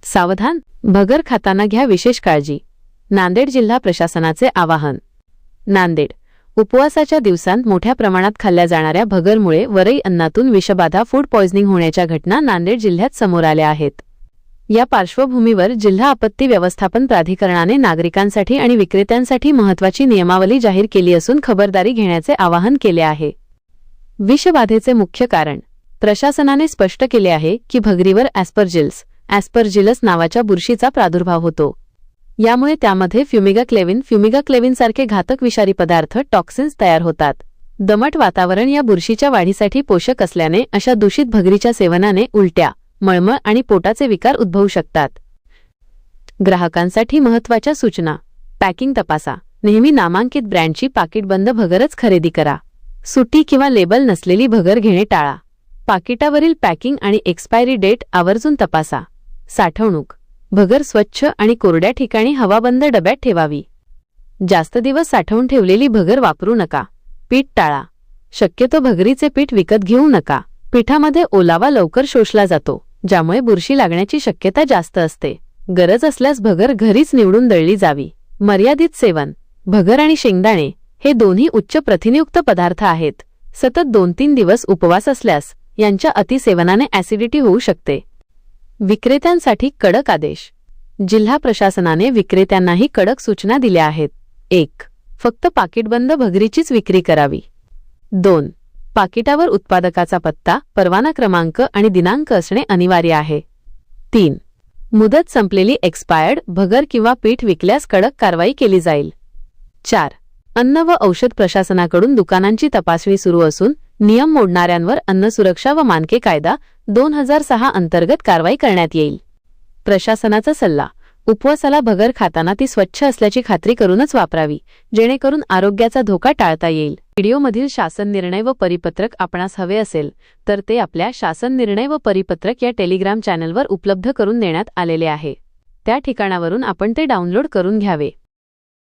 सावधान, भगर खाताना घ्या विशेष काळजी. नांदेड जिल्हा प्रशासनाचे आवाहन. नांदेड. उपवासाच्या दिवसांत मोठ्या प्रमाणात खाल्ल्या जाणाऱ्या भगरमुळे वरई अन्नातून विषबाधा फूड पॉयझनिंग होण्याच्या घटना नांदेड जिल्ह्यात समोर आल्या आहेत. या पार्श्वभूमीवर जिल्हा आपत्ती व्यवस्थापन प्राधिकरणाने नागरिकांसाठी आणि विक्रेत्यांसाठी महत्त्वाची नियमावली जाहीर केली असून खबरदारी घेण्याचे आवाहन केले आहे. विषबाधेचे मुख्य कारण. प्रशासनाने स्पष्ट केले आहे की भगरीवर ॲस्परजिलस नावाच्या बुरशीचा प्रादुर्भाव होतो. यामुळे त्यामध्ये फ्युमिगाक्लेविन सारखे घातक विषारी पदार्थ टॉक्सिन्स तयार होतात. दमट वातावरण या बुरशीच्या वाढीसाठी पोषक असल्याने अशा दूषित भगरीच्या सेवनाने उलट्या, मळमळ आणि पोटाचे विकार उद्भवू शकतात. ग्राहकांसाठी महत्त्वाच्या सूचना. पॅकिंग तपासा. नेहमी नामांकित ब्रँडची पाकिटबंद भगरच खरेदी करा. सुटी किंवा लेबल नसलेली भगर घेणे टाळा. पाकिटावरील पॅकिंग आणि एक्सपायरी डेट आवर्जून तपासा. साठवणूक. भगर स्वच्छ आणि कोरड्या ठिकाणी हवाबंद डब्यात ठेवावी. जास्त दिवस साठवून ठेवलेली भगर वापरू नका. पीठ टाळा. शक्यतो भगरीचे पीठ विकत घेऊ नका. पिठामध्ये ओलावा लवकर शोषला जातो, ज्यामुळे बुरशी लागण्याची शक्यता जास्त असते. गरज असल्यास भगर घरीच निवडून दळली जावी. मर्यादित सेवन. भगर आणि शेंगदाणे हे दोन्ही उच्च प्रथिनयुक्त पदार्थ आहेत. सतत 2-3 दिवस उपवास असल्यास यांच्या अतिसेवनाने ॲसिडिटी होऊ शकते. विक्रेत्यांसाठी कडक आदेश. जिल्हा प्रशासनाने विक्रेत्यांनाही कडक सूचना दिल्या आहेत. 1. फक्त पाकिटबंद भगरीचीच विक्री करावी. 2. पाकिटावर उत्पादकाचा पत्ता, परवाना क्रमांक आणि दिनांक असणे अनिवार्य आहे. 3. मुदत संपलेली एक्सपायर्ड भगर किंवा पीठ विकल्यास कडक कारवाई केली जाईल. 4. अन्न व औषध प्रशासनाकडून दुकानांची तपासणी सुरू असून नियम मोडणाऱ्यांवर अन्न सुरक्षा व मानके कायदा 2006 अंतर्गत कारवाई करण्यात येईल. प्रशासनाचा सल्ला. उपवासाला भगर खाताना ती स्वच्छ असल्याची खात्री करूनच वापरावी, जेणेकरून आरोग्याचा धोका टाळता येईल. व्हिडिओमधील शासन निर्णय व परिपत्रक आपणास हवे असेल तर ते आपल्या शासन निर्णय व परिपत्रक या टेलिग्राम चॅनलवर उपलब्ध करून देण्यात आलेले आहे. त्या ठिकाणावरून आपण ते डाउनलोड करून घ्यावे.